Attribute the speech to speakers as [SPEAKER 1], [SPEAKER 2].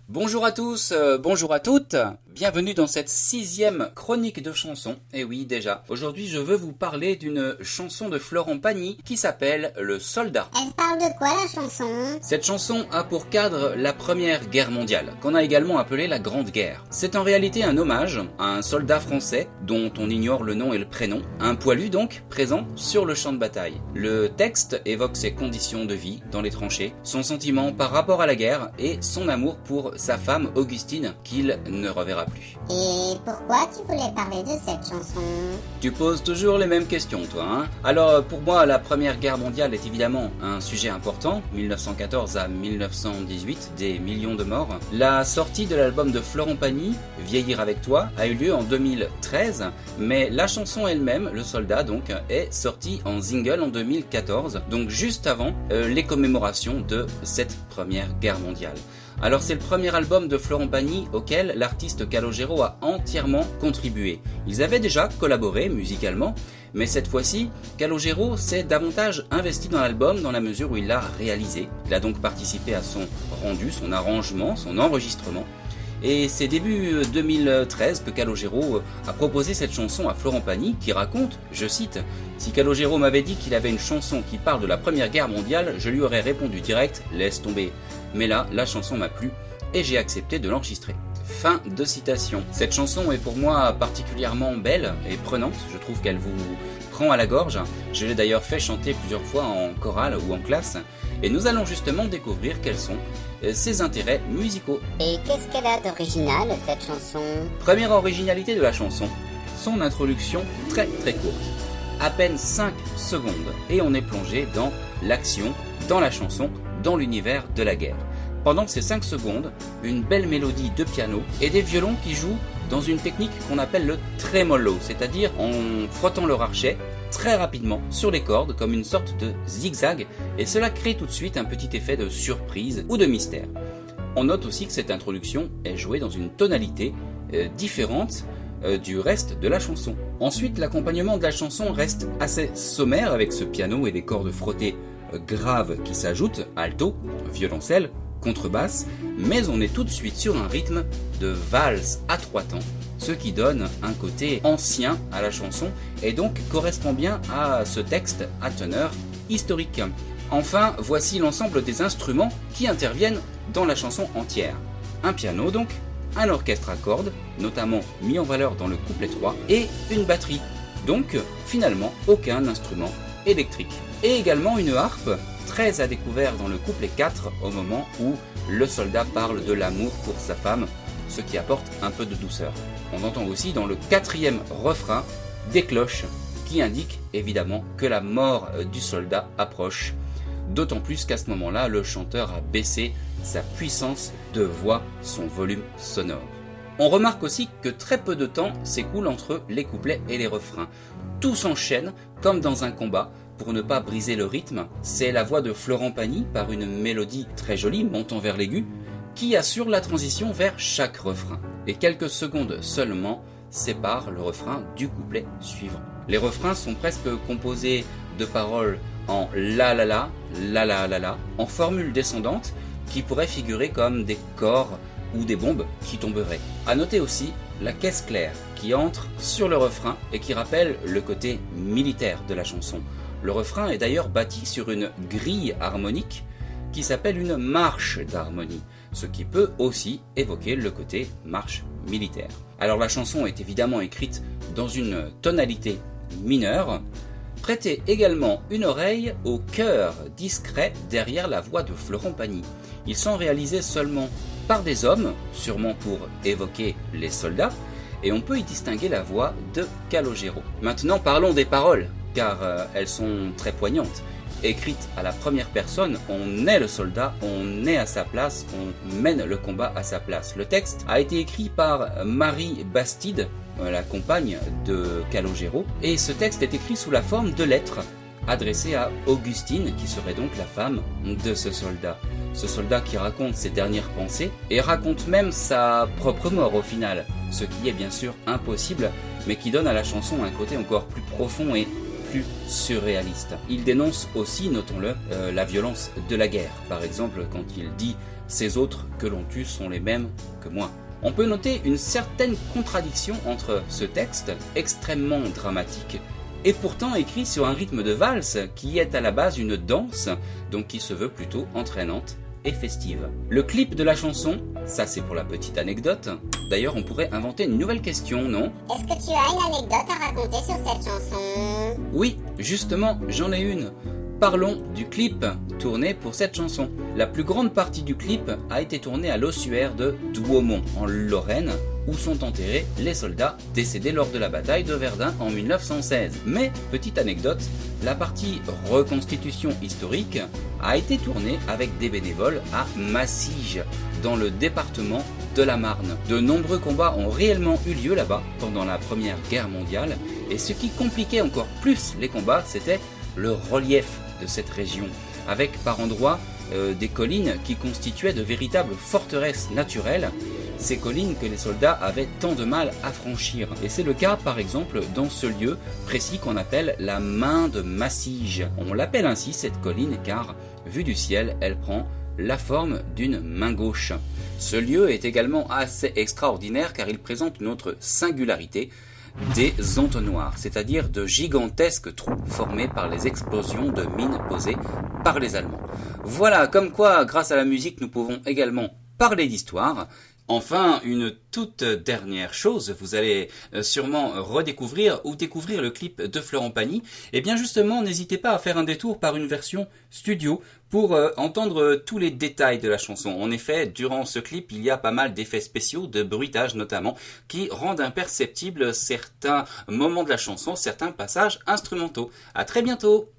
[SPEAKER 1] Bonjour à tous, bonjour à toutes, bienvenue dans cette 6e chronique de chansons. Et oui, déjà, aujourd'hui je veux vous parler d'une chanson de Florent Pagny qui s'appelle Le Soldat.
[SPEAKER 2] Elle parle de quoi la chanson?
[SPEAKER 1] Cette chanson a pour cadre la Première Guerre mondiale, qu'on a également appelée la Grande Guerre. C'est en réalité un hommage à un soldat français dont on ignore le nom et le prénom, un poilu donc, présent sur le champ de bataille. Le texte évoque ses conditions de vie dans les tranchées, son sentiment par rapport à la guerre et son amour pour sa femme Augustine qu'il ne reverra plus.
[SPEAKER 2] Et pourquoi tu voulais parler de cette chanson?
[SPEAKER 1] Tu poses toujours les mêmes questions toi, hein? Alors pour moi la Première Guerre mondiale est évidemment un sujet important, 1914 à 1918, des millions de morts. La sortie de l'album de Florent Pagny, Vieillir avec toi, a eu lieu en 2013, mais la chanson elle-même, Le Soldat donc, est sortie en single en 2014, donc juste avant les commémorations de cette Première Guerre mondiale. Alors c'est le premier album de Florent Pagny auquel l'artiste Calogero a entièrement contribué. Ils avaient déjà collaboré musicalement, mais cette fois-ci, Calogero s'est davantage investi dans l'album dans la mesure où il l'a réalisé. Il a donc participé à son rendu, son arrangement, son enregistrement. Et c'est début 2013 que Calogero a proposé cette chanson à Florent Pagny qui raconte, je cite, « Si Calogero m'avait dit qu'il avait une chanson qui parle de la Première Guerre mondiale, je lui aurais répondu direct « laisse tomber ». Mais là, la chanson m'a plu et j'ai accepté de l'enregistrer. » Fin de citation. Cette chanson est pour moi particulièrement belle et prenante, je trouve qu'elle vous prend à la gorge. Je l'ai d'ailleurs fait chanter plusieurs fois en chorale ou en classe. Et nous allons justement découvrir quels sont ses intérêts musicaux.
[SPEAKER 2] Et qu'est-ce qu'elle a d'original, cette chanson?
[SPEAKER 1] Première originalité de la chanson, son introduction très courte. À peine 5 secondes et on est plongé dans l'action, dans la chanson, dans l'univers de la guerre. Pendant ces 5 secondes, une belle mélodie de piano et des violons qui jouent dans une technique qu'on appelle le tremolo, c'est-à-dire en frottant leur archet très rapidement sur les cordes comme une sorte de zigzag, et cela crée tout de suite un petit effet de surprise ou de mystère. On note aussi que cette introduction est jouée dans une tonalité différente du reste de la chanson. Ensuite, l'accompagnement de la chanson reste assez sommaire avec ce piano et des cordes frottées graves qui s'ajoutent, alto, violoncelle, contrebasse, mais on est tout de suite sur un rythme de valse à 3 temps, ce qui donne un côté ancien à la chanson et donc correspond bien à ce texte à teneur historique. Enfin, voici l'ensemble des instruments qui interviennent dans la chanson entière. Un piano donc, un orchestre à cordes, notamment mis en valeur dans le couplet 3, et une batterie, donc finalement aucun instrument électrique. Et également une harpe, très à découvert dans le couplet 4 au moment où le soldat parle de l'amour pour sa femme, ce qui apporte un peu de douceur. On entend aussi dans le 4e refrain des cloches qui indiquent évidemment que la mort du soldat approche, d'autant plus qu'à ce moment-là le chanteur a baissé sa puissance de voix, son volume sonore. On remarque aussi que très peu de temps s'écoule entre les couplets et les refrains. Tout s'enchaîne comme dans un combat. Pour ne pas briser le rythme, c'est la voix de Florent Pagny par une mélodie très jolie montant vers l'aigu qui assure la transition vers chaque refrain. Et quelques secondes seulement séparent le refrain du couplet suivant. Les refrains sont presque composés de paroles en la la la, la la la la, en formule descendante qui pourrait figurer comme des corps ou des bombes qui tomberaient. À noter aussi la caisse claire qui entre sur le refrain et qui rappelle le côté militaire de la chanson. Le refrain est d'ailleurs bâti sur une grille harmonique qui s'appelle une marche d'harmonie, ce qui peut aussi évoquer le côté marche militaire. Alors la chanson est évidemment écrite dans une tonalité mineure. Prêtez également une oreille au chœur discret derrière la voix de Florent Pagny. Ils sont réalisés seulement par des hommes, sûrement pour évoquer les soldats, et on peut y distinguer la voix de Calogero. Maintenant parlons des paroles, car elles sont très poignantes. Écrites à la première personne, on est le soldat, on est à sa place, on mène le combat à sa place. Le texte a été écrit par Marie Bastide, la compagne de Calogero, et ce texte est écrit sous la forme de lettres adressées à Augustine, qui serait donc la femme de ce soldat. Ce soldat qui raconte ses dernières pensées et raconte même sa propre mort au final, ce qui est bien sûr impossible, mais qui donne à la chanson un côté encore plus profond et plus surréaliste. Il dénonce aussi, notons-le, la violence de la guerre. Par exemple, quand il dit « Ces autres que l'on tue sont les mêmes que moi ». On peut noter une certaine contradiction entre ce texte, extrêmement dramatique, et pourtant écrit sur un rythme de valse qui est à la base une danse, donc qui se veut plutôt entraînante et festive. Le clip de la chanson, ça c'est pour la petite anecdote. D'ailleurs, on pourrait inventer une nouvelle question, non?
[SPEAKER 2] Est-ce que tu as une anecdote à raconter sur cette chanson?
[SPEAKER 1] Oui, justement, j'en ai une. Parlons du clip tourné pour cette chanson. La plus grande partie du clip a été tournée à l'ossuaire de Douaumont, en Lorraine, où sont enterrés les soldats décédés lors de la bataille de Verdun en 1916. Mais, petite anecdote, la partie reconstitution historique a été tournée avec des bénévoles à Massige, dans le département de la Marne. De nombreux combats ont réellement eu lieu là-bas pendant la Première Guerre mondiale, et ce qui compliquait encore plus les combats, c'était le relief de cette région, avec par endroits des collines qui constituaient de véritables forteresses naturelles, ces collines que les soldats avaient tant de mal à franchir. Et c'est le cas par exemple dans ce lieu précis qu'on appelle la Main de Massige. On l'appelle ainsi cette colline car, vue du ciel, elle prend la forme d'une main gauche. Ce lieu est également assez extraordinaire car il présente une autre singularité, des entonnoirs, c'est-à-dire de gigantesques trous formés par les explosions de mines posées par les Allemands. Voilà, comme quoi, grâce à la musique, nous pouvons également parler d'histoire. Enfin, une toute dernière chose, vous allez sûrement redécouvrir ou découvrir le clip de Florent Pagny. Et bien justement, n'hésitez pas à faire un détour par une version studio pour entendre tous les détails de la chanson. En effet, durant ce clip, il y a pas mal d'effets spéciaux, de bruitage notamment, qui rendent imperceptibles certains moments de la chanson, certains passages instrumentaux. À très bientôt!